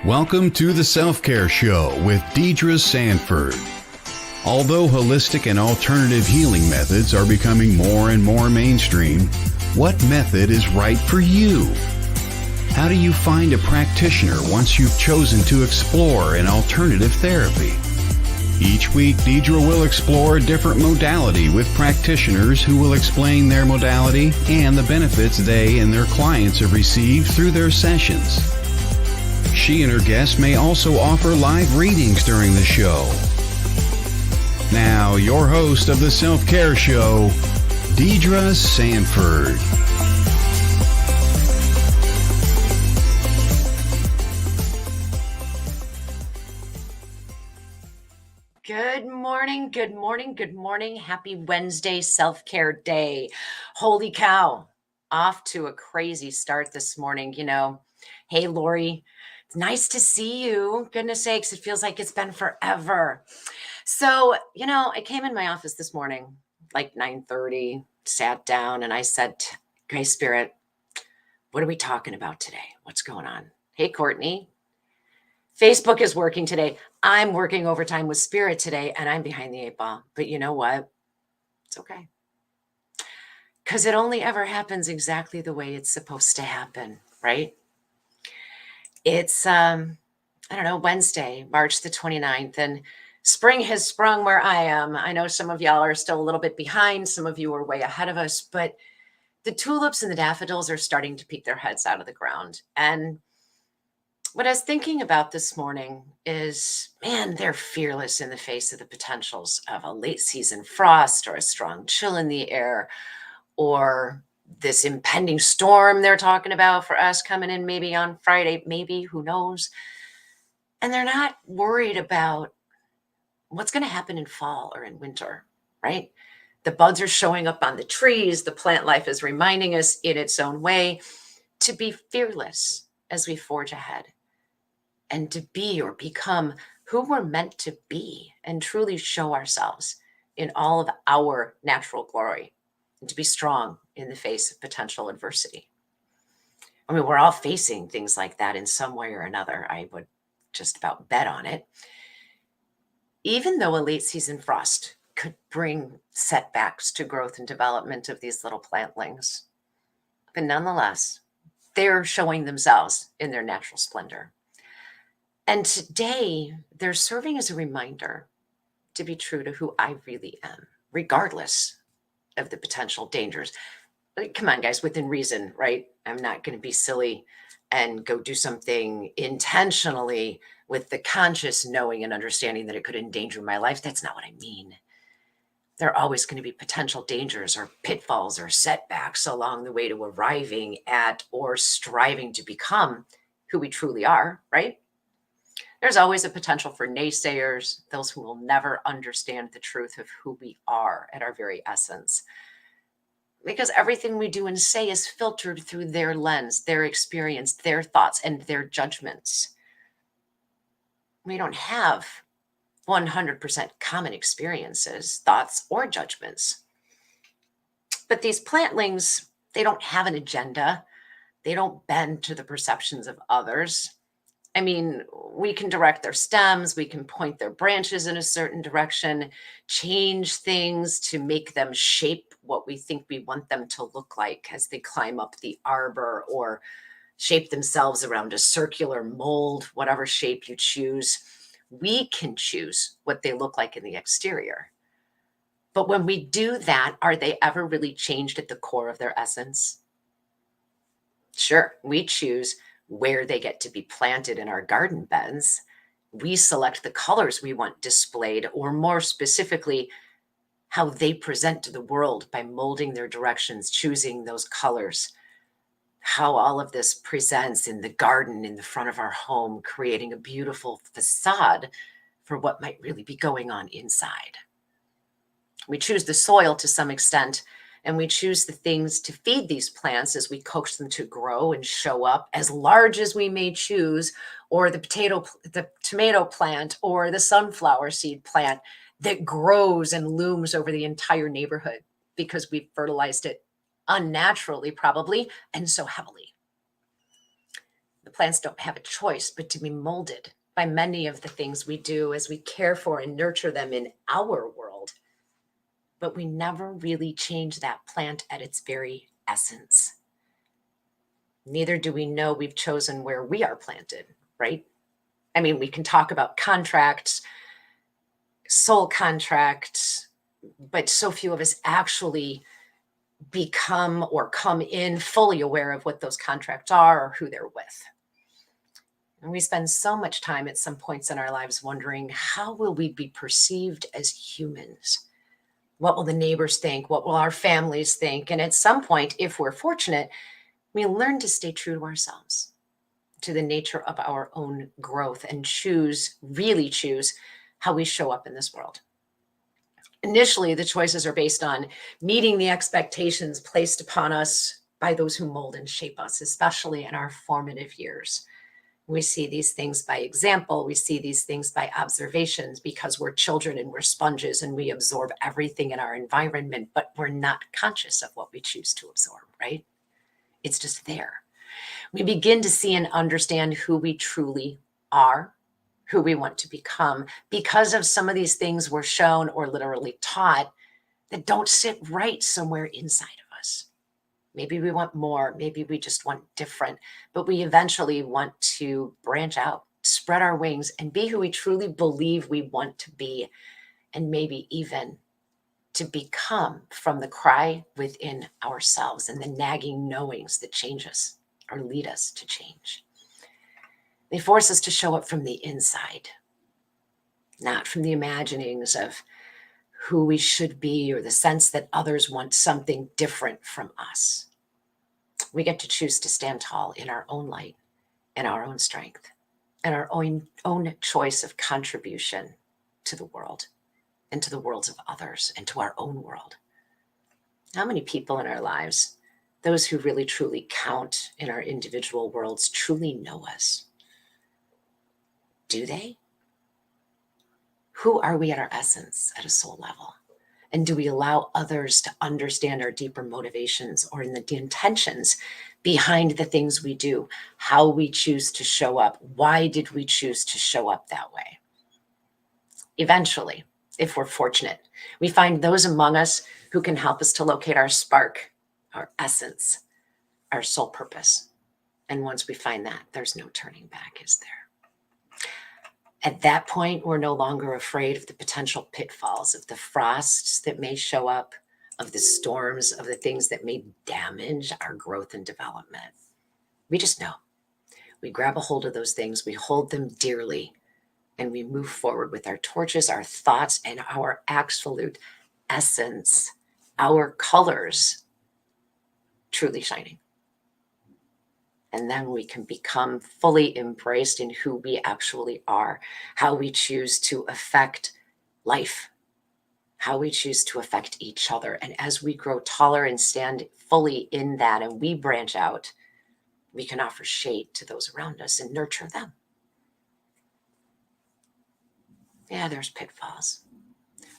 Welcome to the Self-Care Show with Deidre Sanford. Although holistic and alternative healing methods are becoming more and more mainstream, what method is right for you? How do you find a practitioner once you've chosen to explore an alternative therapy? Each week, Deidre will explore a different modality with practitioners who will explain their modality and the benefits they and their clients have received through their sessions. She and her guests may also offer live readings during the show. Now, your host of the Self-Care Show, Deidre Sanford. Good morning, good morning, good morning. Happy Wednesday Self-Care Day. Holy cow, off to a crazy start this morning. Hey, Lori, it's nice to see you. Goodness sakes, it feels like it's been forever. So, I came in my office this morning, like 9:30, sat down, and I said, "Okay, Spirit, what are we talking about today? What's going on?" Hey, Courtney, Facebook is working today. I'm working overtime with Spirit today, and I'm behind the 8 ball. But you know what? It's okay. Because it only ever happens exactly the way it's supposed to happen, right? It's, Wednesday, March the 29th, and spring has sprung where I am. I know some of y'all are still a little bit behind. Some of you are way ahead of us, but the tulips and the daffodils are starting to peek their heads out of the ground. And what I was thinking about this morning is, man, they're fearless in the face of the potentials of a late season frost or a strong chill in the air or this impending storm they're talking about for us coming in maybe on Friday, maybe, who knows? And they're not worried about what's going to happen in fall or in winter, right? The buds are showing up on the trees. The plant life is reminding us in its own way to be fearless as we forge ahead and to be or become who we're meant to be and truly show ourselves in all of our natural glory and to be strong in the face of potential adversity. I mean, we're all facing things like that in some way or another. I would just about bet on it. Even though a late season frost could bring setbacks to growth and development of these little plantlings, but nonetheless, they're showing themselves in their natural splendor. And today, they're serving as a reminder to be true to who I really am, regardless of the potential dangers. Come on, guys, within reason, right? I'm not going to be silly and go do something intentionally with the conscious knowing and understanding that it could endanger my life. That's not what I mean. There are always going to be potential dangers or pitfalls or setbacks along the way to arriving at or striving to become who we truly are, right? There's always a potential for naysayers, those who will never understand the truth of who we are at our very essence. Because everything we do and say is filtered through their lens, their experience, their thoughts, and their judgments. We don't have 100% common experiences, thoughts, or judgments. But these plantlings, they don't have an agenda. They don't bend to the perceptions of others. I mean, we can direct their stems, we can point their branches in a certain direction, change things to make them shape what we think we want them to look like as they climb up the arbor or shape themselves around a circular mold, whatever shape you choose. We can choose what they look like in the exterior. But when we do that, are they ever really changed at the core of their essence? Sure, we choose where they get to be planted in our garden beds. We select the colors we want displayed, or more specifically, how they present to the world by molding their directions, choosing those colors. How all of this presents in the garden in the front of our home, creating a beautiful facade for what might really be going on inside. We choose the soil to some extent, and we choose the things to feed these plants as we coax them to grow and show up, as large as we may choose, or the tomato plant, or the sunflower seed plant that grows and looms over the entire neighborhood because we've fertilized it unnaturally, probably, and so heavily. The plants don't have a choice but to be molded by many of the things we do as we care for and nurture them in our world. But we never really change that plant at its very essence. Neither do we know we've chosen where we are planted, right? I mean, we can talk about contracts, soul contracts, but so few of us actually become or come in fully aware of what those contracts are or who they're with. And we spend so much time at some points in our lives wondering, how will we be perceived as humans? What will the neighbors think? What will our families think? And at some point, if we're fortunate, we learn to stay true to ourselves, to the nature of our own growth, and really choose how we show up in this world. Initially, the choices are based on meeting the expectations placed upon us by those who mold and shape us, especially in our formative years. We see these things by example. We see these things by observations because we're children and we're sponges and we absorb everything in our environment, but we're not conscious of what we choose to absorb, right? It's just there. We begin to see and understand who we truly are, who we want to become, because of some of these things we're shown or literally taught that don't sit right somewhere inside of us. Maybe we want more, maybe we just want different, but we eventually want to branch out, spread our wings, and be who we truly believe we want to be, and maybe even to become from the cry within ourselves and the nagging knowings that change us or lead us to change. They force us to show up from the inside, not from the imaginings of who we should be or the sense that others want something different from us. We get to choose to stand tall in our own light, in our own strength, and our own choice of contribution to the world and to the worlds of others and to our own world. How many people in our lives, those who really truly count in our individual worlds, truly know us? Do they? Who are we at our essence at a soul level? And do we allow others to understand our deeper motivations or in the intentions behind the things we do, how we choose to show up? Why did we choose to show up that way? Eventually, if we're fortunate, we find those among us who can help us to locate our spark, our essence, our soul purpose. And once we find that, there's no turning back, is there? At that point, we're no longer afraid of the potential pitfalls, of the frosts that may show up, of the storms, of the things that may damage our growth and development. We just know. We grab a hold of those things, we hold them dearly, and we move forward with our torches, our thoughts, and our absolute essence, our colors truly shining. And then we can become fully embraced in who we actually are, how we choose to affect life, how we choose to affect each other. And as we grow taller and stand fully in that and we branch out, we can offer shade to those around us and nurture them. Yeah, there's pitfalls,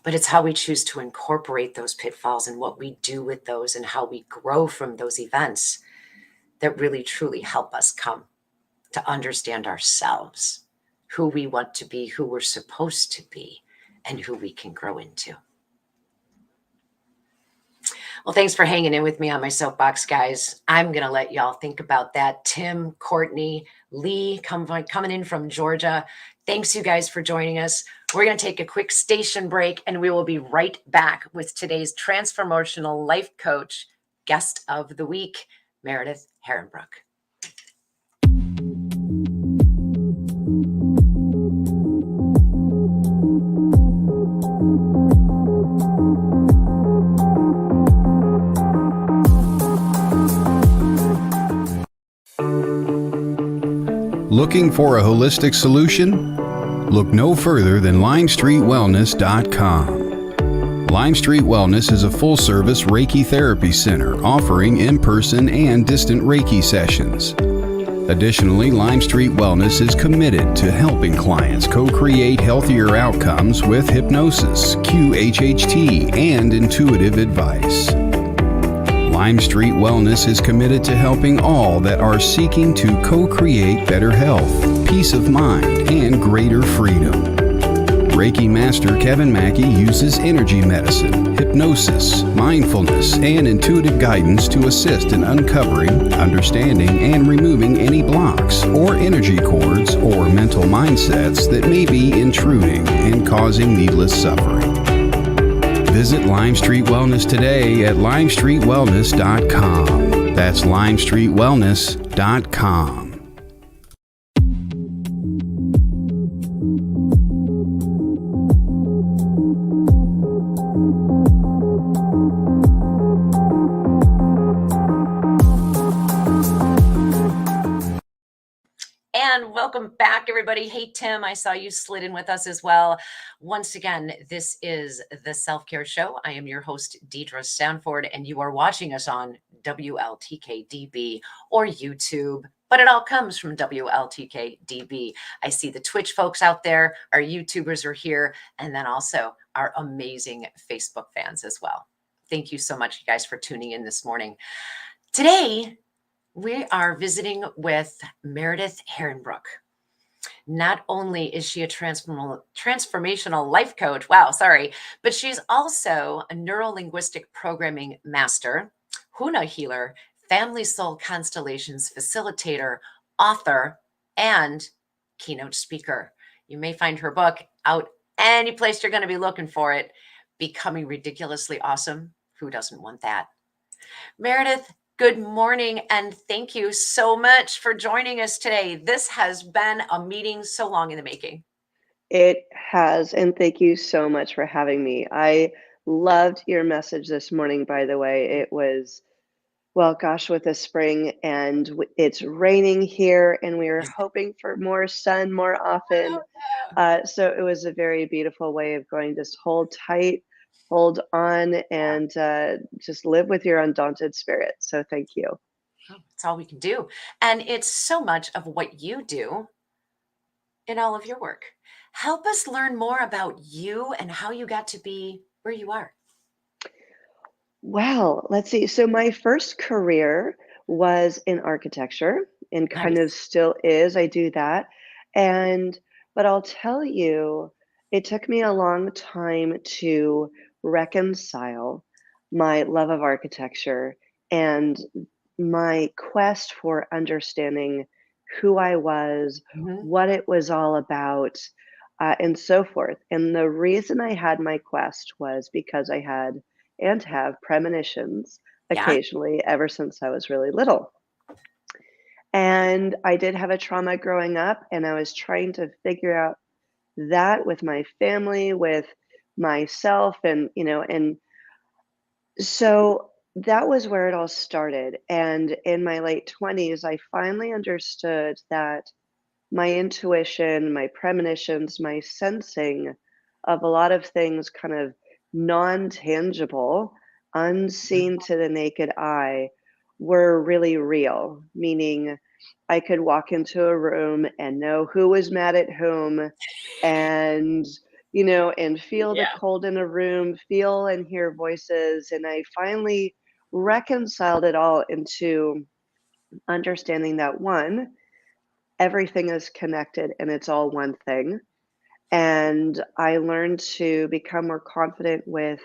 but it's how we choose to incorporate those pitfalls and what we do with those and how we grow from those events that really truly help us come to understand ourselves, who we want to be, who we're supposed to be, and who we can grow into. Well, thanks for hanging in with me on my soapbox, guys. I'm going to let y'all think about that. Tim, Courtney, Lee, coming in from Georgia. Thanks, you guys, for joining us. We're going to take a quick station break, and we will be right back with today's Transformational Life Coach guest of the week, Meredith Herrenbruck. Looking for a holistic solution? Look no further than LimestreetWellness.com. Lime Street Wellness is a full-service Reiki therapy center offering in-person and distant Reiki sessions. Additionally, Lime Street Wellness is committed to helping clients co-create healthier outcomes with hypnosis, QHHT, and intuitive advice. Lime Street Wellness is committed to helping all that are seeking to co-create better health, peace of mind, and greater freedom. Reiki Master Kevin Mackey uses energy medicine, hypnosis, mindfulness, and intuitive guidance to assist in uncovering, understanding, and removing any blocks or energy cords or mental mindsets that may be intruding and causing needless suffering. Visit Lime Street Wellness today at limestreetwellness.com. That's limestreetwellness.com. And welcome back, everybody. Hey, Tim, I saw you slid in with us as well. Once again, this is the Self-Care Show. I am your host, Deidre Stanford, and you are watching us on WLTK-DB or YouTube, but it all comes from WLTK-DB. I see the Twitch folks out there, our YouTubers are here, and then also our amazing Facebook fans as well. Thank you so much, you guys, for tuning in this morning. Today, we are visiting with Meredith Herrenbruck. Not only is she a transformational life coach, but she's also a Neurolinguissic Programming master, Huna healer, family Soul Constellations facilitator, author, and keynote speaker. You may find her book out any place you're going to be looking for it, Becoming Ridiculously Awesome. Who doesn't want that? Meredith, good morning, and thank you so much for joining us today. This has been a meeting so long in the making. It has, and thank you so much for having me. I loved your message this morning, by the way. It was, well, gosh, with the spring, and it's raining here, and we were hoping for more sun more often. So it was a very beautiful way of going, just hold tight, hold on, and just live with your undaunted spirit. So thank you. That's all we can do. And it's so much of what you do in all of your work. Help us learn more about you and how you got to be where you are. Well, let's see. So my first career was in architecture and kind of still is. I do that. But I'll tell you, it took me a long time to reconcile my love of architecture and my quest for understanding who I was, what it was all about, and so forth. And the reason I had my quest was because I had and have premonitions occasionally ever since I was really little. And I did have a trauma growing up, and I was trying to figure out that with my family, with myself, and so that was where it all started. And in my late 20s, I finally understood that my intuition, my premonitions, my sensing of a lot of things kind of non-tangible, unseen to the naked eye, were really real, meaning I could walk into a room and know who was mad at whom, and and feel the cold in a room, feel and hear voices. And I finally reconciled it all into understanding that, one, everything is connected and it's all one thing. And I learned to become more confident with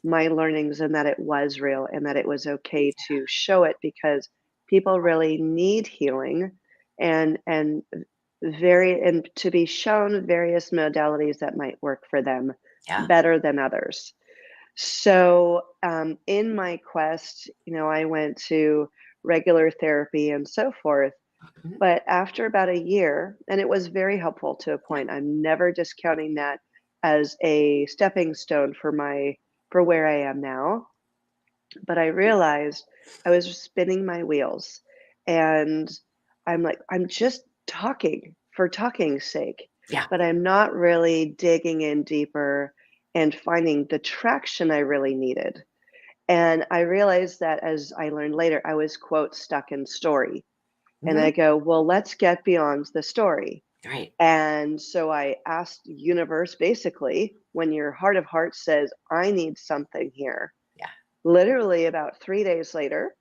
my learnings, and that it was real and that it was okay to show it, because people really need healing and to be shown various modalities that might work for them better than others. So in my quest, I went to regular therapy and so forth. But after about a year, and it was very helpful to a point, I'm never discounting that as a stepping stone for where I am now. But I realized I was spinning my wheels, and I'm like, I'm just talking for talking's sake, but I'm not really digging in deeper and finding the traction I really needed. And I realized that, as I learned later, I was, quote, stuck in story. And I go, well, let's get beyond the story. Right. And so I asked universe, basically, when your heart of hearts says, I need something here, literally about 3 days later,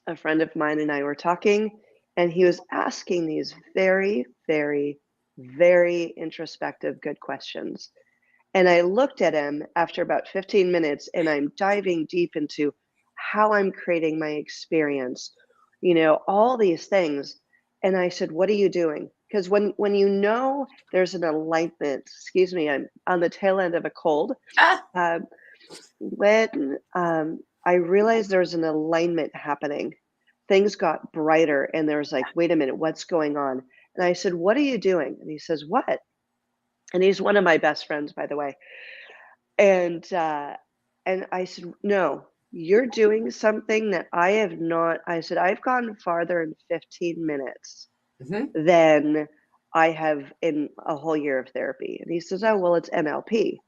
a friend of mine and I were talking, and he was asking these very, very, very introspective, good questions. And I looked at him after about 15 minutes, and I'm diving deep into how I'm creating my experience, all these things. And I said, "What are you doing?" Because when there's an alignment, excuse me, I'm on the tail end of a cold. Ah, Um, when I realized there's an alignment happening, things got brighter, and there was like, wait a minute, what's going on? And I said, "What are you doing?" And he says, "What?" And he's one of my best friends, by the way. And I said, "No, you're doing something that I have not." I said, "I've gone farther in 15 minutes mhm. than I have in a whole year of therapy." And he says, "Oh, well, it's NLP."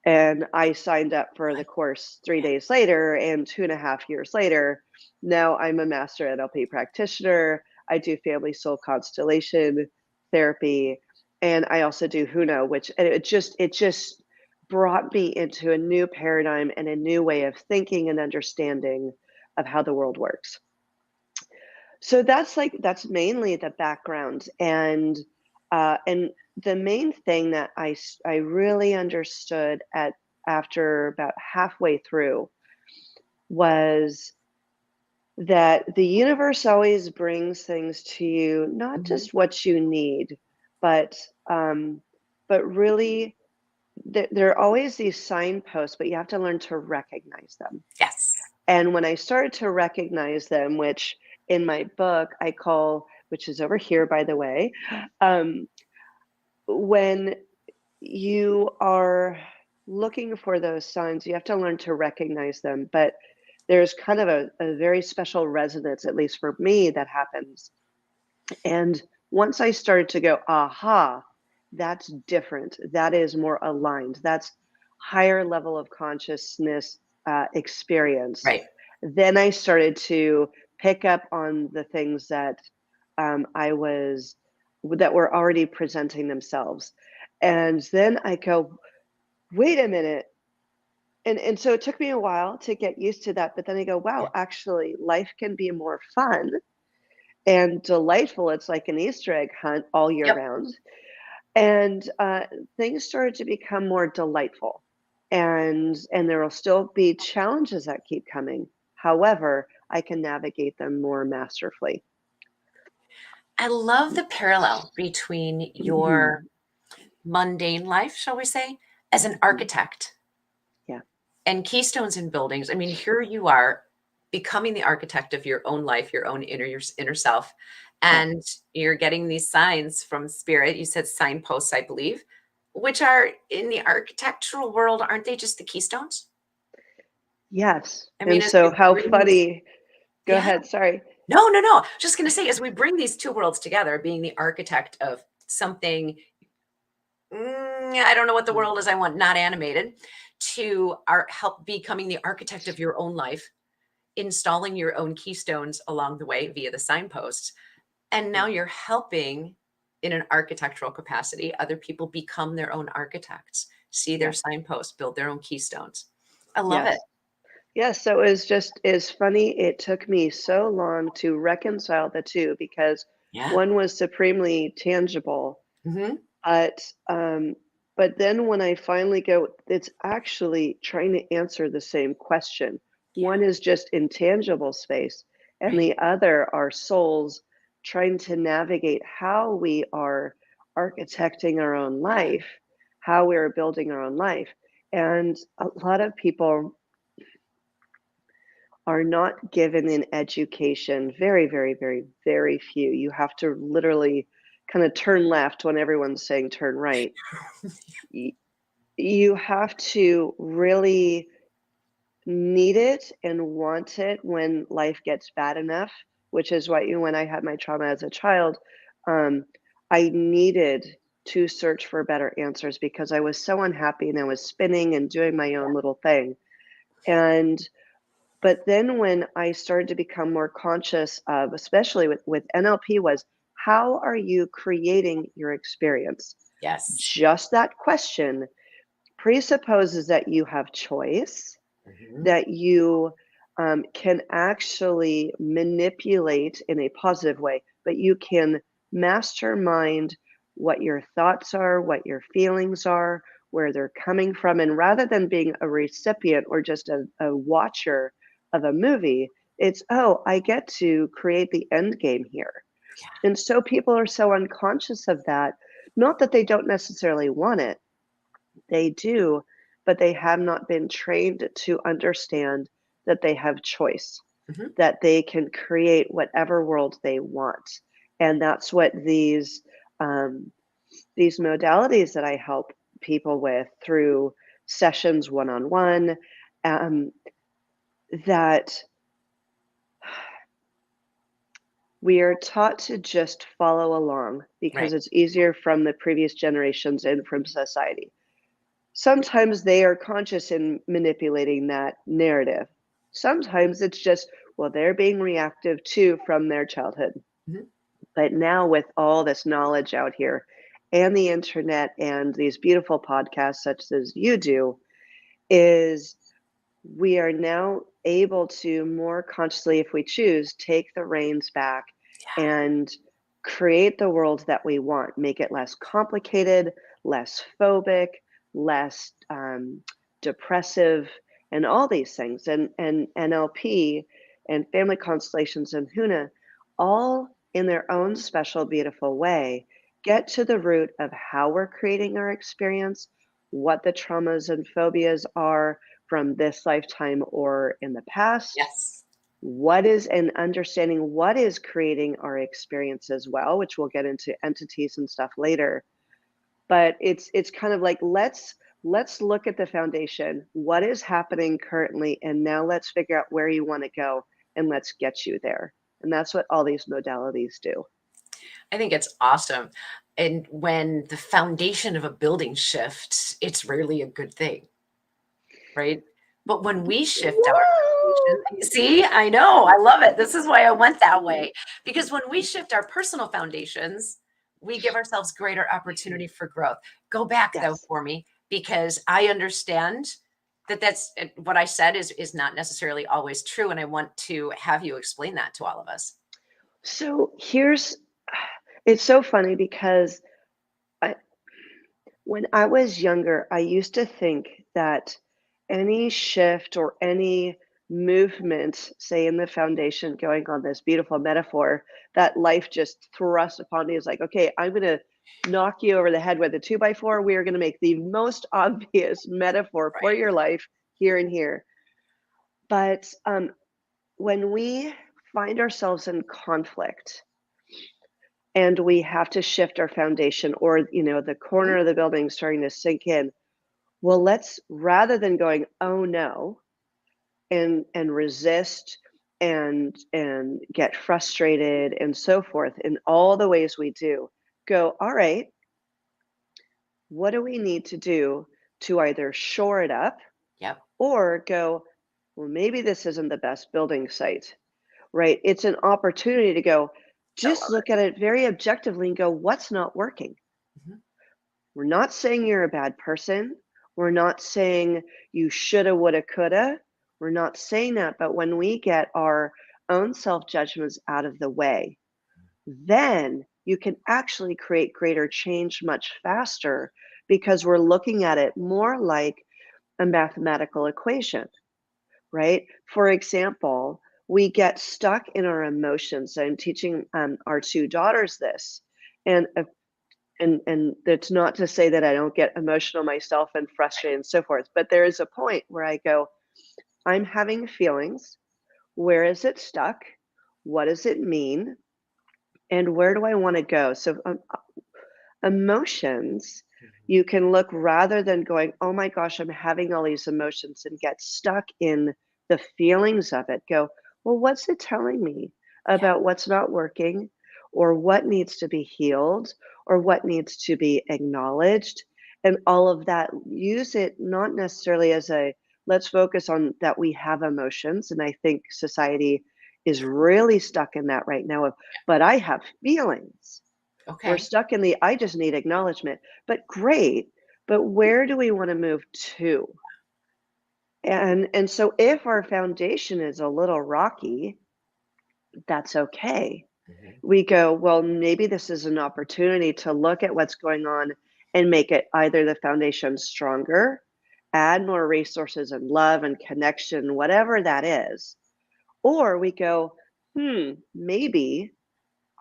And I signed up for the course 3 days later, and 2.5 years later, now I'm a master NLP practitioner. I do family soul constellation therapy, and I also do Huna, and it just brought me into a new paradigm and a new way of thinking and understanding of how the world works. So that's mainly the background, and the main thing that I really understood after about halfway through was that the universe always brings things to you, not Mhm. just what you need, but um, but really there are always these signposts, but you have to learn to recognize them. Yes. And when I started to recognize them, which in my book I call, which is over here, by the way, um, when you are looking for those signs, you have to learn to recognize them. But there's kind of a very special resonance, at least for me, that happens. And once I started to go, aha, that's different. That is more aligned. That's higher level of consciousness experience. Right. Then I started to pick up on the things that were already presenting themselves. And then I go, wait a minute. And so it took me a while to get used to that. But then I go, wow, Yeah. actually, life can be more fun and delightful. It's like an Easter egg hunt all year Yep. round. And things started to become more delightful. And there will still be challenges that keep coming. However, I can navigate them more masterfully. I love the parallel between your mundane life, shall we say, as an architect Yeah. and keystones in buildings. I mean, here you are becoming the architect of your own life, your own your inner self, Yeah. and you're getting these signs from spirit. You said signposts, I believe, which are in the architectural world, aren't they just the keystones? Yes. I mean, And as so we how bring these, funny. Go yeah, ahead. Sorry. no, no, no. Just going to say, as we bring these two worlds together, being the architect of something, I don't know what the world is, I want not animated, to help becoming the architect of your own life, installing your own keystones along the way via the signposts. And now you're helping in an architectural capacity other people become their own architects, see their Yeah. signposts, build their own keystones. I love it. Yes. Yes. So it's funny. It took me so long to reconcile the two because Yeah. one was supremely tangible. Hmm. But um, but then when I finally go, it's actually trying to answer the same question. One is just intangible space, and Right. the other are souls trying to navigate how we are architecting our own life, how we are building our own life. And a lot of people are not given an education. Very, very, very, very few. You have to literally kind of turn left when everyone's saying turn right. Y- you have to really need it and want it when life gets bad enough, which is why when I had my trauma as a child, um, I needed to search for better answers because I was so unhappy and I was spinning and doing my own little thing. And but then when I started to become more conscious of, especially with NLP, was how are you creating your experience? Yes. Just that question presupposes that you have choice, Mhm. that you can actually manipulate in a positive way, but you can mastermind what your thoughts are, what your feelings are, where they're coming from. And rather than being a recipient or just a watcher of a movie, it's, oh, I get to create the end game here. And so people are so unconscious of that. Not that they don't necessarily want it, they do, but they have not been trained to understand that they have choice, Mhm. that they can create whatever world they want. And that's what these modalities that I help people with through sessions one-on-one, um, that we are taught to just follow along because Right. it's easier from the previous generations and from society. Sometimes they are conscious in manipulating that narrative. Sometimes it's just, well, they're being reactive too from their childhood. Mhm. But now, with all this knowledge out here and the internet and these beautiful podcasts, such as you do, is we are now able to more consciously, if we choose, take the reins back Yeah. and create the world that we want, make it less complicated, less phobic, less depressive, and all these things. And NLP and family constellations and Huna, all in their own special, beautiful way, get to the root of how we're creating our experience, what the traumas and phobias are from this lifetime or in the past, Yes. what is and understanding what is creating our experience as well, which we'll get into entities and stuff later. But it's kind of like let's look at the foundation, what is happening currently, and now let's figure out where you want to go and let's get you there. And that's what all these modalities do. I think it's awesome. And when the foundation of a building shifts, it's rarely a good thing, right? But when we shift our Whoa! foundation, see, I know, I love it. This is why I went that way. Because when we shift our personal foundations, we give ourselves greater opportunity for growth. Go back though Yes. for me, because I understand that that's what I said is not necessarily always true. And I want to have you explain that to all of us. So here's it's so funny because I, when I was younger, I used to think that any shift or any movement, say in the foundation, going on this beautiful metaphor, that life just thrust upon me is like, okay, I'm going to knock you over the head with a 2x4. We are going to make the most obvious metaphor for Right. your life here and here. But when we find ourselves in conflict, and we have to shift our foundation, or the Mhm. corner of the building starting to sink in, well, let's, rather than going, oh no, and resist and get frustrated and so forth in all the ways we do, go, all right, what do we need to do to either shore it up Yep. or go, well, maybe this isn't the best building site, right? It's an opportunity to go, I love just look at it very objectively and go, what's not working? it. Mhm. We're not saying you're a bad person. We're not saying you shoulda, woulda, coulda. We're not saying that. But when we get our own self judgments out of the way, then you can actually create greater change much faster because we're looking at it more like a mathematical equation, right? For example, we get stuck in our emotions. I'm teaching our two daughters this. And and that's not to say that I don't get emotional myself and frustrated and so forth, but there is a point where I go, I'm having feelings. Where is it stuck? What does it mean? And where do I want to go? So emotions, Mhm. you can look, rather than going, oh my gosh, I'm having all these emotions, and get stuck in the feelings of it. Go, well, what's it telling me Yeah. about what's not working, or what needs to be healed, or what needs to be acknowledged? And all of that, use it not necessarily as a, let's focus on that we have emotions. And I think society is really stuck in that right now of, but I have feelings. We're Okay. stuck in the, I just need acknowledgement. But great, but where do we want to move to? And so if our foundation is a little rocky, that's okay. Mhm. We go, well, maybe this is an opportunity to look at what's going on and make it either the foundation stronger, add more resources and love and connection, whatever that is. Or we go, maybe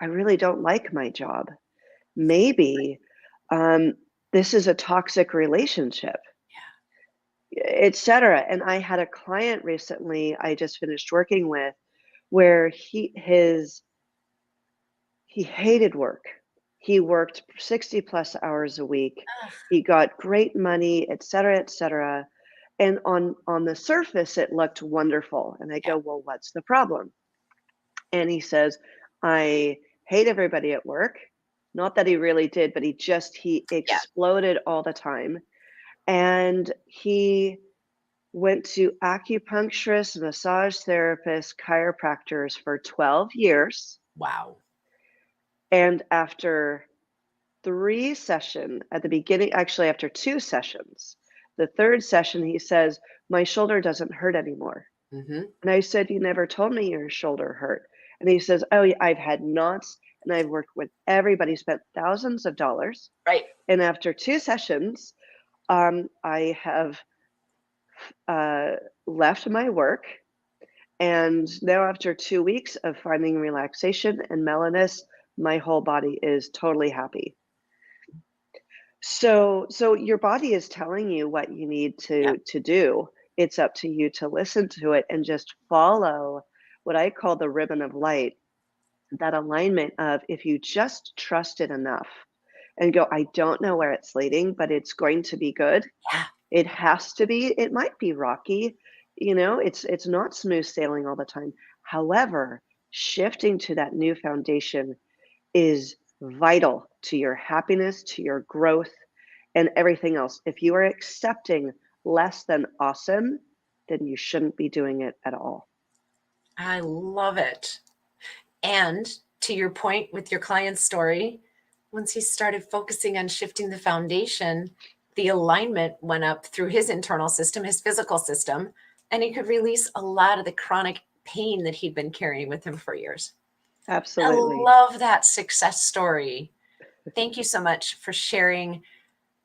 I really don't like my job. Maybe um, this is a toxic relationship, etc. And I had a client recently I just finished working with where he hated work. He worked 60 plus hours a week. Ugh, He got great money, et cetera, et cetera. And on the surface, it looked wonderful. And I yeah, go, well, what's the problem? And he says, I hate everybody at work. Not that he really did, but he yeah. exploded all the time. And he went to acupuncturists, massage therapists, chiropractors for 12 years. Wow. And after 3 session at the beginning, actually after 2 sessions, the 3rd session, he says, "My shoulder doesn't hurt anymore." Hmm. And I said, "You never told me your shoulder hurt." And he says, "Oh, yeah, I've had knots and I've worked with everybody, spent thousands of dollars. Right. And after 2 sessions, I have uh, left my work. And now after 2 weeks of finding relaxation and mellowness, my whole body is totally happy." So your body is telling you what you need Yeah. to do. It's up to you to listen to it and just follow what I call the ribbon of light, that alignment of if you just trust it enough and go, I don't know where it's leading, but it's going to be good. Yeah. It has to be. It might be rocky, it's not smooth sailing all the time. However, shifting to that new foundation is vital to your happiness, to your growth, and everything else. If you are accepting less than awesome, then you shouldn't be doing it at all. I love it. And to your point with your client's story, once he started focusing on shifting the foundation, the alignment went up through his internal system, his physical system, and he could release a lot of the chronic pain that he'd been carrying with him for years. I Absolutely. love that success story. Thank you so much for sharing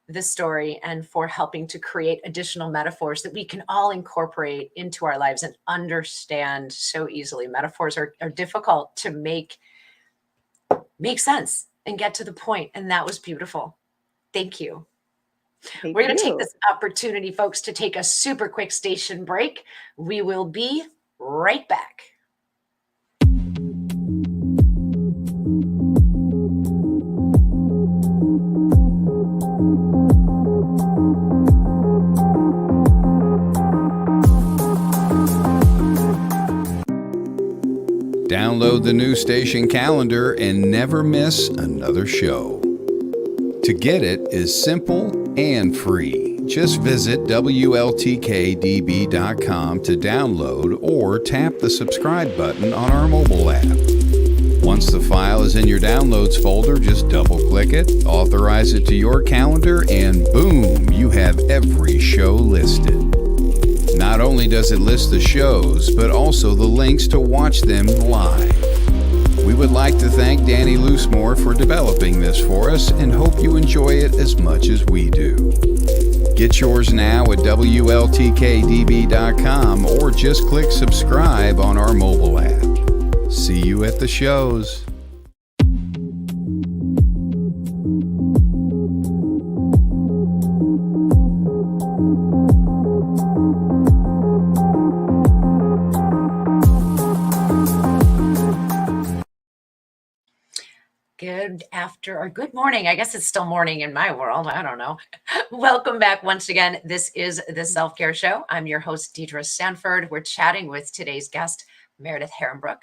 this story and for helping to create additional metaphors that we can all incorporate into our lives and understand so easily. Metaphors are difficult to make sense and get to the point, and that was beautiful. Thank you. Thank We're going to take you. this opportunity, folks, to take a super quick station break. We will be right back. Download the new station calendar and never miss another show. To get it is simple and free. Just visit WLTK-DB.com to download or tap the subscribe button on our mobile app. Once the file is in your downloads folder, just double-click it, authorize it to your calendar, and boom, you have every show listed. Not only does it list the shows, but also the links to watch them live. We would like to thank Danny Loosemore for developing this for us and hope you enjoy it as much as we do. Get yours now at WLTK-DB.com or just click subscribe on our mobile app. See you at the shows. Good morning. I guess it's still morning in my world. I don't know. Welcome back once again. This is the Self-Care Show. I'm your host, Deidre Sanford. We're chatting with today's guest, Meredith Herrenbruck.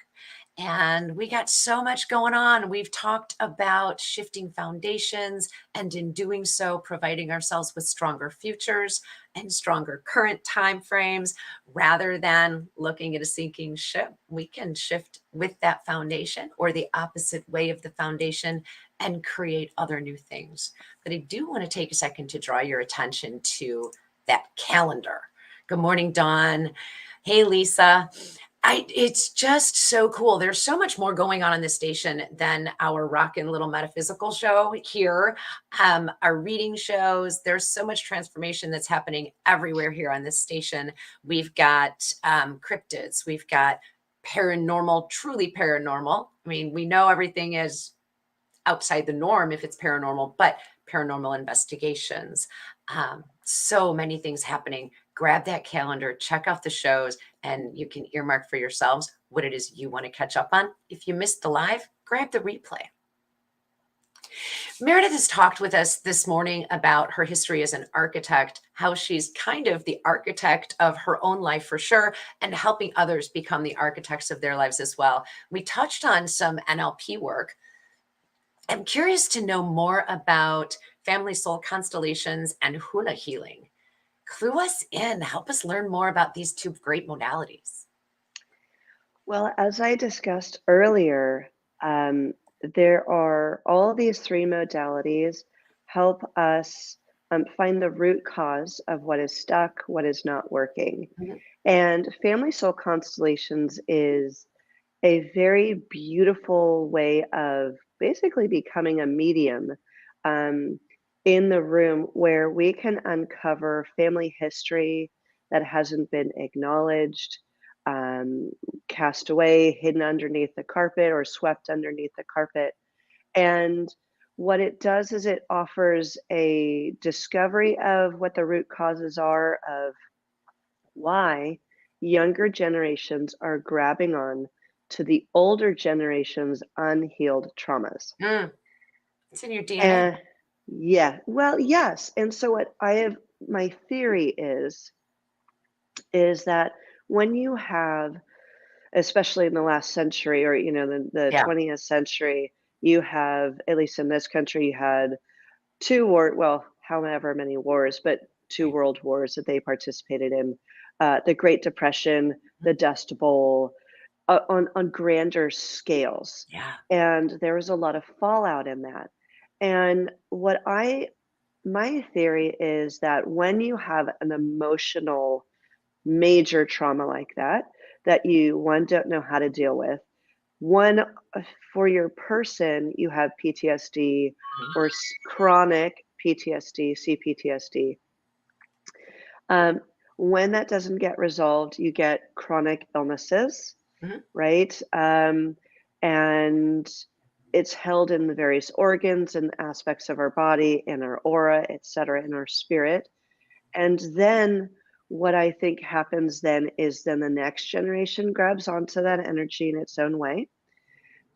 And we got so much going on. We've talked about shifting foundations and in doing so, providing ourselves with stronger futures and stronger current time frames. Rather than looking at a sinking ship, we can shift with that foundation or the opposite way of the foundation and create other new things. But I do want to take a second to draw your attention to that calendar. Good morning, Dawn. Hey, Lisa. It's just so cool. There's so much more going on this station than our rockin' little metaphysical show here. Our reading shows, there's so much transformation that's happening everywhere here on this station. We've got cryptids, we've got paranormal, truly paranormal. I mean, we know everything is outside the norm if it's paranormal, but paranormal investigations. So many things happening. Grab that calendar, check out the shows, and you can earmark for yourselves what it is you want to catch up on. If you missed the live, grab the replay. Meredith has talked with us this morning about her history as an architect, how she's kind of the architect of her own life for sure, and helping others become the architects of their lives as well. We touched on some NLP work. I'm curious to know more about family soul constellations and Huna Healing. Clue us in, help us learn more about these two great modalities. Well, as I discussed earlier, there are all these three modalities help us find the root cause of what is stuck, what is not working. Mhm. And family soul constellations is a very beautiful way of basically becoming a medium in the room where we can uncover family history that hasn't been acknowledged, um, cast away, hidden underneath the carpet, or swept underneath the carpet. And what it does is it offers a discovery of what the root causes are of why younger generations are grabbing on to the older generation's unhealed traumas. It's in your DNA. And yeah, well, yes. And so what I have, my theory is that when you have, especially in the last century, or the Yeah. 20th century, you have, at least in this country, you had however many wars, but two world wars that they participated in, the Great Depression, the Dust Bowl, on grander scales. Yeah. And there was a lot of fallout in that. And my theory is that when you have an emotional major trauma like that you don't know how to deal with, for your person, you have PTSD or chronic PTSD, CPTSD. When that doesn't get resolved, you get chronic illnesses, right? And it's held in the various organs and aspects of our body, in our aura, etc., in our spirit. And then what I think happens then is the next generation grabs onto that energy in its own way.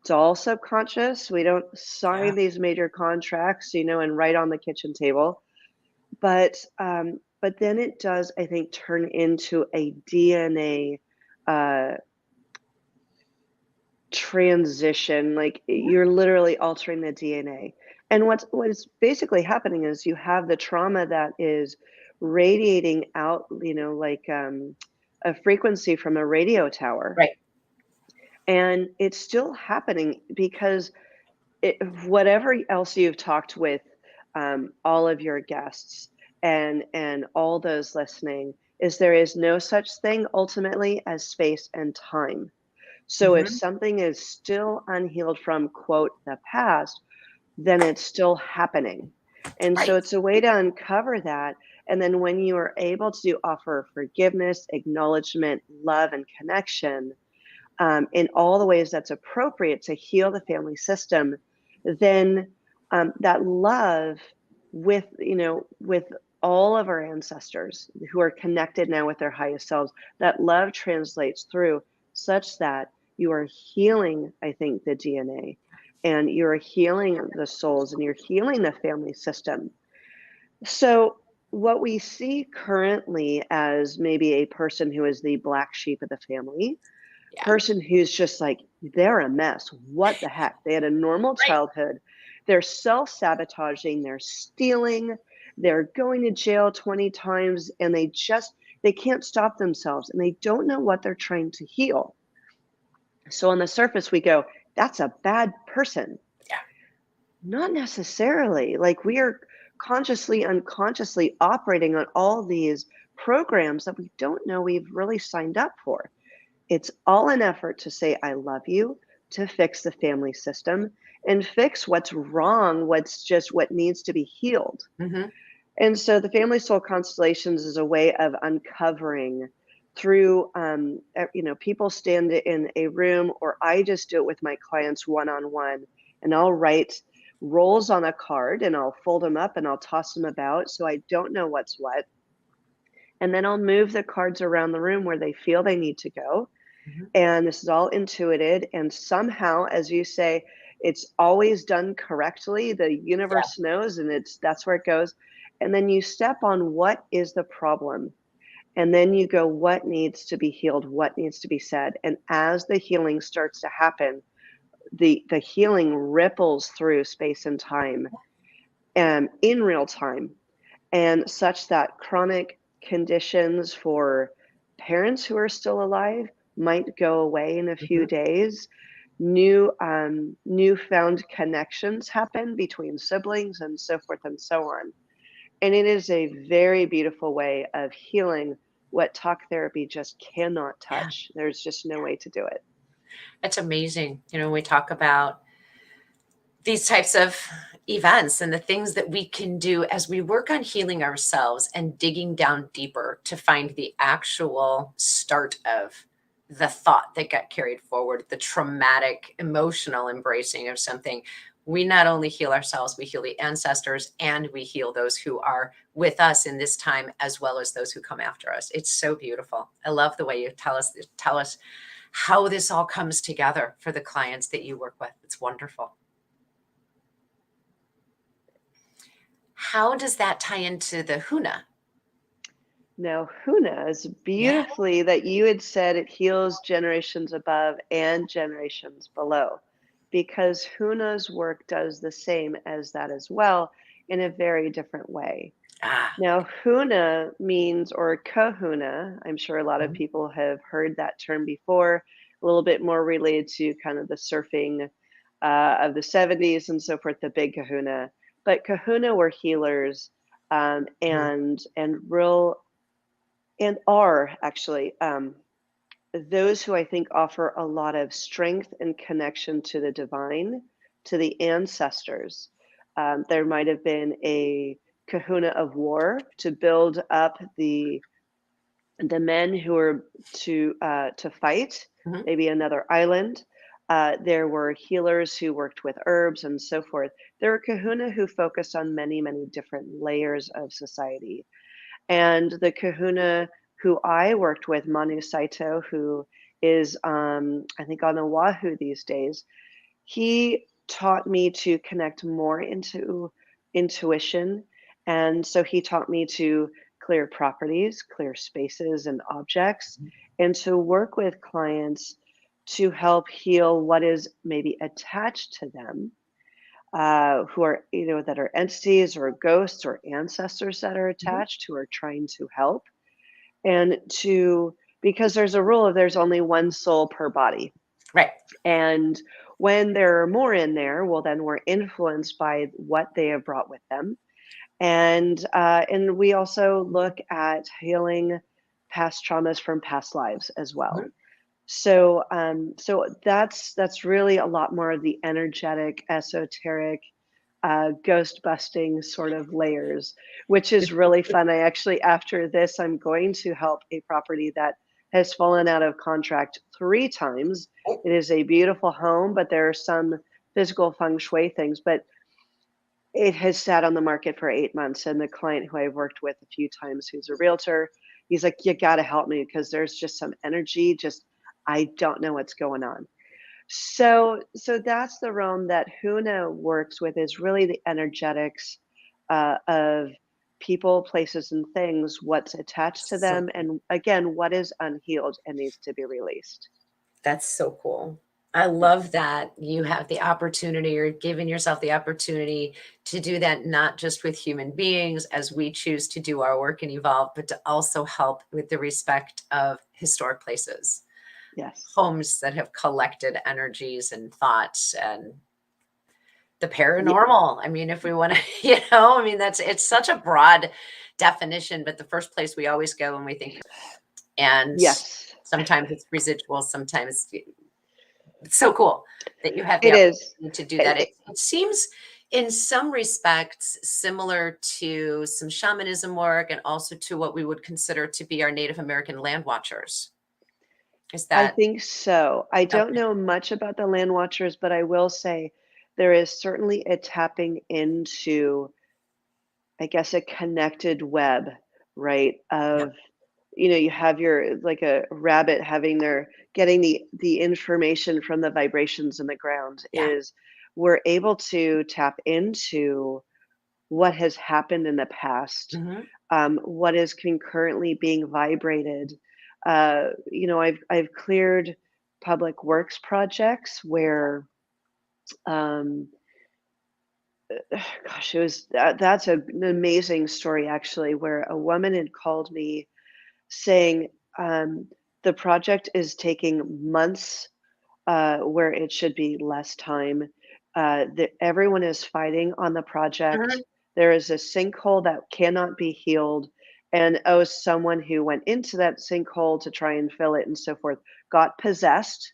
It's all subconscious. We don't sign these major contracts, and write on the kitchen table. But then it does, I think, turn into a DNA transition. Like you're literally altering the DNA. And what's basically happening is you have the trauma that is radiating out, like a frequency from a radio tower. Right. And it's still happening because whatever else you've talked with all of your guests and all those listening, is there is no such thing ultimately as space and time. So if something is still unhealed from, quote, the past, then it's still happening. And so it's a way to uncover that. And then when you are able to offer forgiveness, acknowledgement, love, and connection in all the ways that's appropriate to heal the family system, then that love with all of our ancestors who are connected now with their highest selves, that love translates through such that you are healing, I think, the DNA, and you're healing the souls, and you're healing the family system. So what we see currently as maybe a person who is the black sheep of the family, person who's just like, they're a mess. What the heck? They had a normal childhood. They're self-sabotaging. They're stealing. They're going to jail 20 times, and they can't stop themselves, and they don't know what they're trying to heal. So on the surface, we go, that's a bad person. Yeah. Not necessarily. Like, we are consciously, unconsciously operating on all these programs that we don't know we've really signed up for. It's all an effort to say, I love you, to fix the family system and fix what's wrong, what's just what needs to be healed. Mm-hmm. And so the Family Soul Constellations is a way of uncovering through, people stand in a room, or I just do it with my clients one-on-one, and I'll write roles on a card and I'll fold them up and I'll toss them about so I don't know what's what. And then I'll move the cards around the room where they feel they need to go. Mm-hmm. And this is all intuited. And somehow, as you say, it's always done correctly. The universe knows, and that's where it goes. And then you step on what is the problem. And then you go, what needs to be healed? What needs to be said? And as the healing starts to happen, the healing ripples through space and time and in real time, and such that chronic conditions for parents who are still alive might go away in a few days. Newfound connections happen between siblings and so forth and so on. And it is a very beautiful way of healing what talk therapy just cannot touch. There's just no way to do it. It's amazing. We talk about these types of events and the things that we can do as we work on healing ourselves and digging down deeper to find the actual start of the thought that got carried forward, the traumatic, emotional embracing of something. We not only heal ourselves, we heal the ancestors, and we heal those who are with us in this time, as well as those who come after us. It's so beautiful. I love the way you tell us how this all comes together for the clients that you work with. It's wonderful. How does that tie into the Huna? Now, Huna is beautifully that you had said it heals generations above and generations below, because Huna's work does the same as that as well in a very different way. Now, Huna means, or kahuna, I'm sure a lot of people have heard that term before, a little bit more related to kind of the surfing of the 70s and so forth, the big kahuna. But kahuna were healers and are actually those who I think offer a lot of strength and connection to the divine, to the ancestors. There might have been a kahuna of war to build up the men who were to fight, maybe another island. There were healers who worked with herbs and so forth. There were kahuna who focused on many, many different layers of society. And the kahuna who I worked with, Manu Saito, who is, I think, on Oahu these days, he taught me to connect more into intuition. And so he taught me to clear properties, clear spaces and objects, and to work with clients to help heal what is maybe attached to them, who are, that are entities or ghosts or ancestors that are attached, who are trying to help. And because there's a rule of there's only one soul per body. Right. And when there are more in there, well, then we're influenced by what they have brought with them. And we also look at healing past traumas from past lives as well. So that's really a lot more of the energetic, esoteric, ghost busting sort of layers, which is really fun. I actually, after this, I'm going to help a property that has fallen out of contract 3 times. It is a beautiful home, but there are some physical feng shui things, but it has sat on the market for 8 months. And the client who I've worked with a few times, who's a realtor, he's like, you got to help me because there's just some energy, I don't know what's going on. So that's the realm that Huna works with, is really the energetics of people, places, and things, what's attached to them, and again, what is unhealed and needs to be released. That's so cool. I love that you have the opportunity, or giving yourself the opportunity to do that, not just with human beings as we choose to do our work and evolve, but to also help with the respect of historic places. Yes. Homes that have collected energies and thoughts and the paranormal. I mean, if we want to, it's such a broad definition, but the first place we always go when we think, and Yes, sometimes it's residual, sometimes it's so cool that you have the it is. opportunity to do that. It seems in some respects similar to some shamanism work and also to what we would consider to be our Native American land watchers. Is I that think so. I don't okay? know much about the land watchers, but I will say there is certainly a tapping into, I guess, a connected web, right? Yep. Of, you have your like a rabbit having their getting the information from the vibrations in the ground Yeah. is we're able to tap into what has happened in the past, Mhm. what is concurrently being vibrated. I've cleared public works projects where, um, gosh, that's an amazing story actually, where a woman had called me saying, the project is taking months, where it should be less time. Everyone is fighting on the project. Mhm. There is a sinkhole that cannot be healed. And someone who went into that sinkhole to try and fill it and so forth got possessed.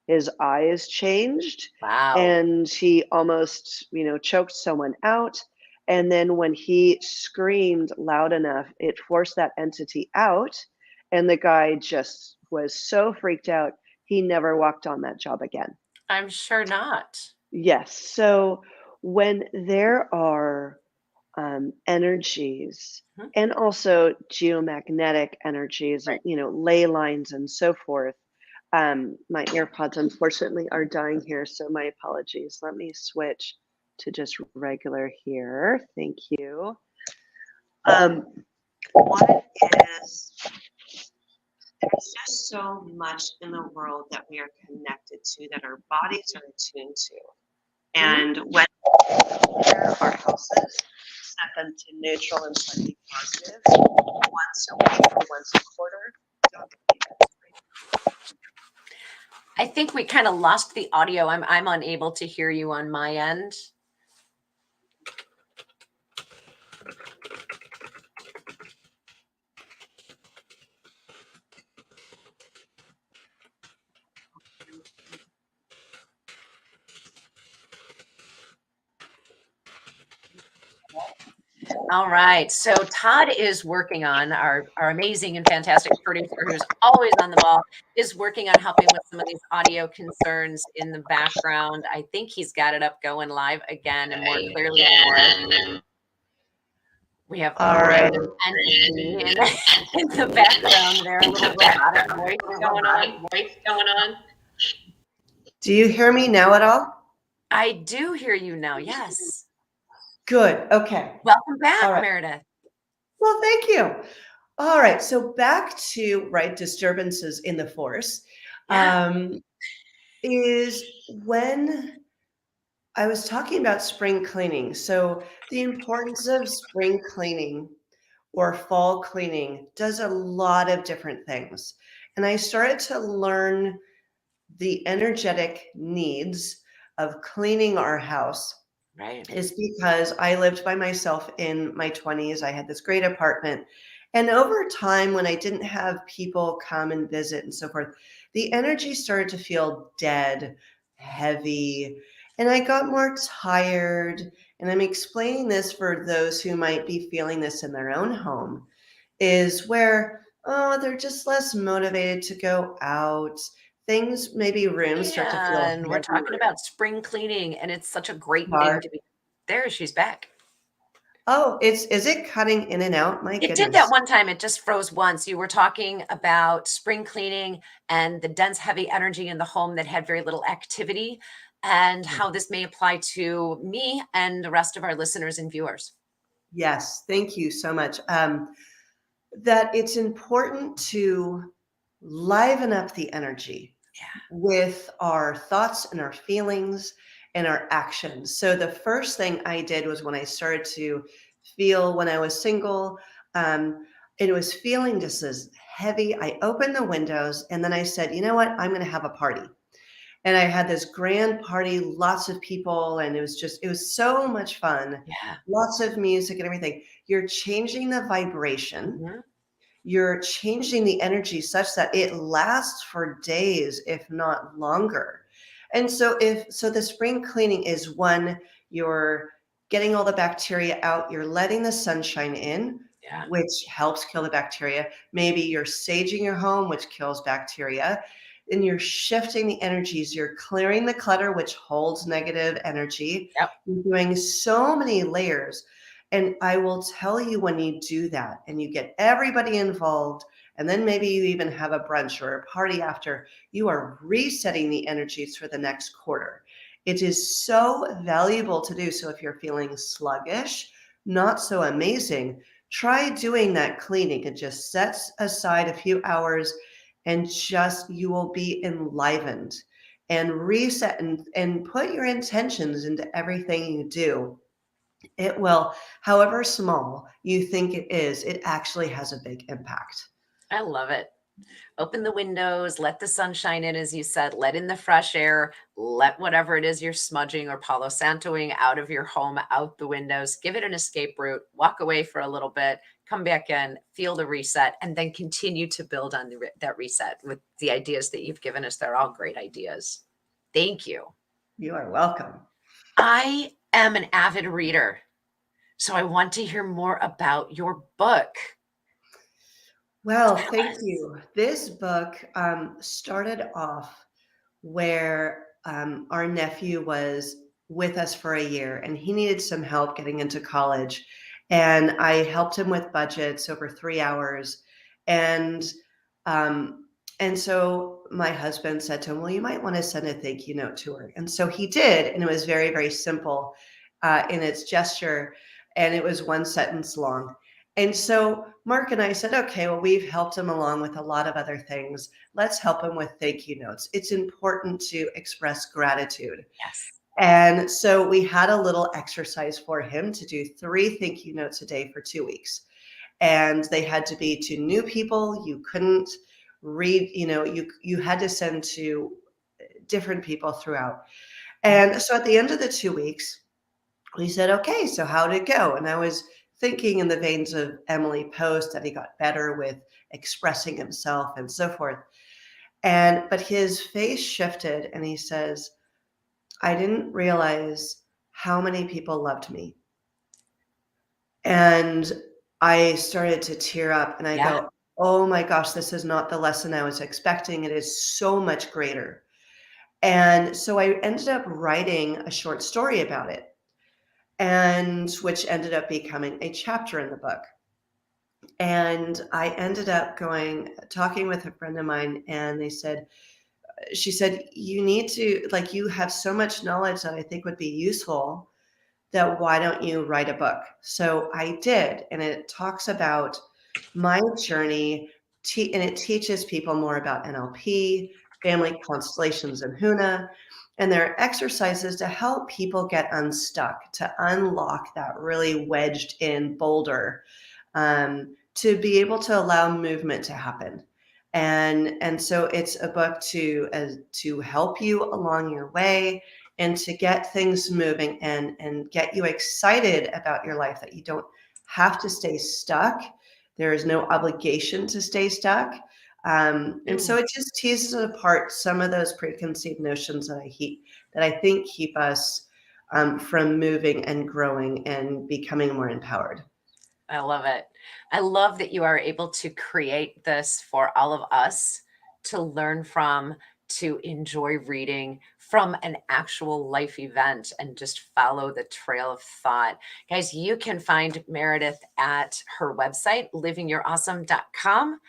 His eyes changed Wow. and he almost, choked someone out. And then when he screamed loud enough, it forced that entity out. And the guy just was so freaked out, he never walked on that job again. I'm sure not. Yes. So when there are energies Mhm. and also geomagnetic energies and Right. ley lines and so forth, my earpods unfortunately are dying here, so my apologies. Let me switch to just regular here. Thank you. What is There's just so much in the world that we are connected to, that our bodies are attuned to. Mhm. And when we clear our houses, set them to neutral and slightly positive once a week or once a quarter. Don't believe it. I think we kind of lost the audio. I'm unable to hear you on my end. All right. So Todd is working on our amazing and fantastic producer who's always on the ball, is working on helping with some of these audio concerns in the background. I think he's got it up going live again and more clearly for us. We have a All right. random entity in the background there, a little robotic voice going on. Do you hear me now at all? I do hear you now. Yes. Good. Okay. Welcome All back, right. Meredith. Well, thank you. All right. So back to disturbances in the force, Yeah. is when I was talking about spring cleaning. So the importance of spring cleaning or fall cleaning does a lot of different things. And I started to learn the energetic needs of cleaning our house Right. is because I lived by myself in my 20s. I had this great apartment. And over time, when I didn't have people come and visit and so forth, the energy started to feel dead, heavy, and I got more tired. And I'm explaining this for those who might be feeling this in their own home, is where, they're just less motivated to go out. Things, maybe rooms start to feel And we're talking heavier. about spring cleaning, and it's such a great thing Are- to be there. She's back. Oh, is it cutting in and out? My It did that goodness. one time. It just froze once. You were talking about spring cleaning and the dense, heavy energy in the home that had very little activity, and how this may apply to me and the rest of our listeners and viewers. Yes, thank you so much. That it's important to liven up the energy Yeah. with our thoughts and our feelings and our actions. So the first thing I did was when I started to feel when I was single, it was feeling just as heavy. I opened the windows and then I said, you know what? I'm going to have a party. And I had this grand party, lots of people, and it was so much fun, Yeah. lots of music and everything. you're changing the vibration. Mm-hmm. You're changing the energy such that it lasts for days, if not longer. And so the spring cleaning is one, you're getting all the bacteria out, you're letting the sunshine in, Yeah. which helps kill the bacteria. Maybe you're saging your home, which kills bacteria. And you're shifting the energies. You're clearing the clutter, which holds negative energy. Yep. You're doing so many layers. And I will tell you, when you do that and you get everybody involved, and then maybe you even have a brunch or a party after, you are resetting the energies for the next quarter. It is so valuable to do. So if you're feeling sluggish, not so amazing, try doing that cleaning. It just sets aside a few hours and just, you will be enlivened and reset and put your intentions into everything you do. It will, however small you think it is, it actually has a big impact. I love it. Open the windows, let the sunshine in, as you said, let in the fresh air, let whatever it is you're smudging or Palo Santoing out of your home, out the windows, give it an escape route, walk away for a little bit, come back in, feel the reset, and then continue to build on that reset with the ideas that you've given us. They're all great ideas. Thank you. You are welcome. I am an avid reader, so I want to hear more about your book. Well, thank you. This book started off where our nephew was with us for a year and he needed some help getting into college. And I helped him with budgets over 3 hours. And so my husband said to him, well, you might want to send a thank you note to her. And so he did. And it was very, very simple in its gesture. And it was one sentence long. And so Mark and I said, okay, well, we've helped him along with a lot of other things. Let's help him with thank you notes. It's important to express gratitude. Yes. And so we had a little exercise for him to do 3 thank you notes a day for 2 weeks. And they had to be to new people. You couldn't read, you had to send to different people throughout. And so at the end of the 2 weeks, we said, okay, so how did it go? And I was thinking in the veins of Emily Post that he got better with expressing himself and so forth. But his face shifted and he says, I didn't realize how many people loved me. And I started to tear up and I go, oh my gosh, this is not the lesson I was expecting. It is so much greater. And so I ended up writing a short story about it, and which ended up becoming a chapter in the book. And I ended up talking with a friend of mine, and she said, you need to, you have so much knowledge that I think would be useful, that why don't you write a book? So I did, and it talks about my journey, and it teaches people more about NLP, family constellations, and Huna. And there are exercises to help people get unstuck, to unlock that really wedged in boulder, to be able to allow movement to happen. And so it's a book to help you along your way and to get things moving and get you excited about your life, that you don't have to stay stuck. There is no obligation to stay stuck. And so it just teases apart some of those preconceived notions that I think keep us from moving and growing and becoming more empowered. I love it. I love that you are able to create this for all of us to learn from, to enjoy reading from an actual life event and just follow the trail of thought. Guys, you can find Meredith at her website, livingyourawesome.com.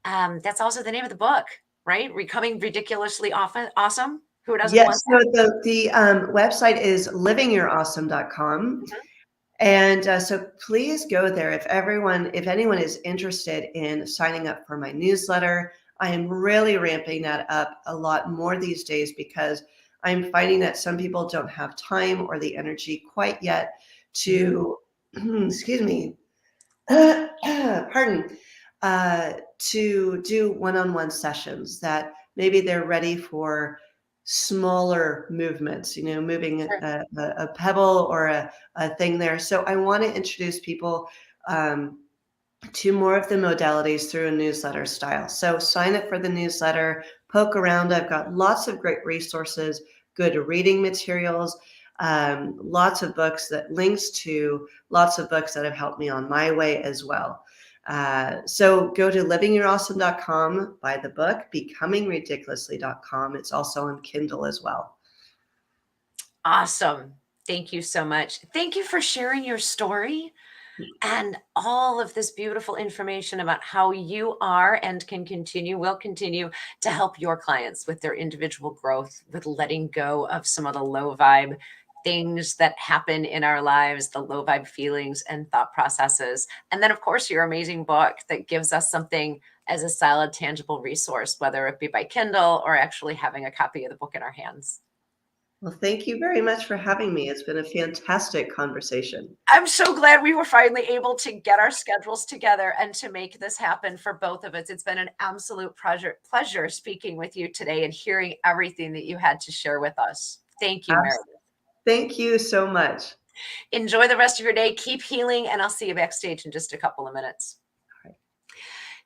That's also the name of the book, right? Becoming Ridiculously Awesome. Who doesn't want that? So the website is livingyourawesome.com. Mhm. And so please go there. If anyone is interested in signing up for my newsletter, I am really ramping that up a lot more these days, because I'm finding that some people don't have time or the energy quite yet to, excuse me, pardon, to do one-on-one sessions, that maybe they're ready for smaller movements, moving a pebble or a thing there. So I want to introduce people to more of the modalities through a newsletter style. So sign up for the newsletter, poke around. I've got lots of great resources, good reading materials, lots of books links to lots of books that have helped me on my way as well. So go to livingyourawesome.com, buy the book, becomingridiculously.com. It's also on Kindle as well. Awesome. Thank you so much. Thank you for sharing your story and all of this beautiful information about how you are and will continue to help your clients with their individual growth, with letting go of some of the low vibe things that happen in our lives, the low vibe feelings and thought processes. And then, of course, your amazing book that gives us something as a solid, tangible resource, whether it be by Kindle or actually having a copy of the book in our hands. Well, thank you very much for having me. It's been a fantastic conversation. I'm so glad we were finally able to get our schedules together and to make this happen for both of us. It's been an absolute pleasure speaking with you today and hearing everything that you had to share with us. Thank you, Meredith. Thank you so much. Enjoy the rest of your day. Keep healing, and I'll see you backstage in just a couple of minutes. All right.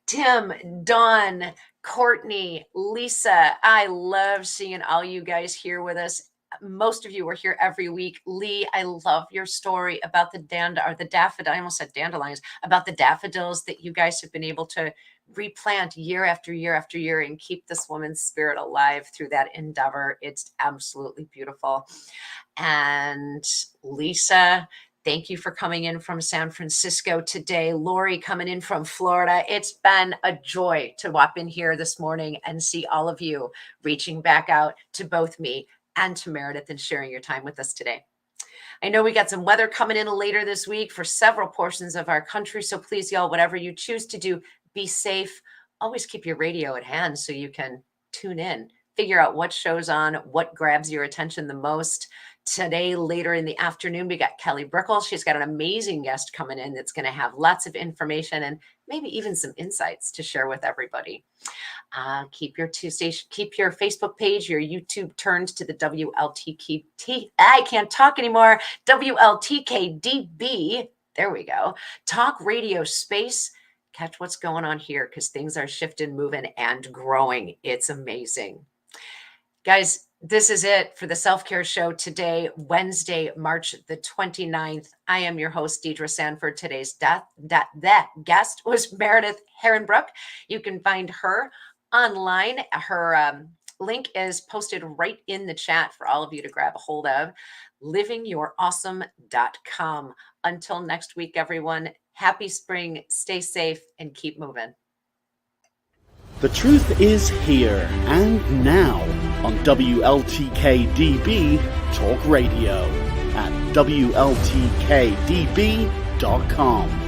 Tim, Dawn, Courtney, Lisa, I love seeing all you guys here with us. Most of you are here every week. Lee, I love your story about the daffodil. I almost said dandelions, about the daffodils that you guys have been able to replant year after year after year and keep this woman's spirit alive through that endeavor. It's absolutely beautiful. And Lisa, thank you for coming in from San Francisco today. Lori coming in from Florida. It's been a joy to walk in here this morning and see all of you reaching back out to both me and to Meredith and sharing your time with us today. I know we got some weather coming in later this week for several portions of our country. So please, y'all, whatever you choose to do, be safe. Always keep your radio at hand so you can tune in, figure out what show's on, what grabs your attention the most. Today, later in the afternoon, we got Kelly Brickle. She's got an amazing guest coming in that's going to have lots of information and maybe even some insights to share with everybody. Keep your Facebook page, your YouTube turned to the WLTK-DB. There we go. Talk radio space. Catch what's going on here because things are shifting, moving, and growing. It's amazing. Guys, this is it for the Self-Care Show today, Wednesday, March the 29th. I am your host, Deidre Sanford. Today's guest was Meredith Herrenbruck. You can find her online. Her link is posted right in the chat for all of you to grab a hold of, livingyourawesome.com. Until next week, everyone, happy spring, stay safe, and keep moving. The truth is here and now on WLTK-DB Talk Radio at WLTK-DB.com.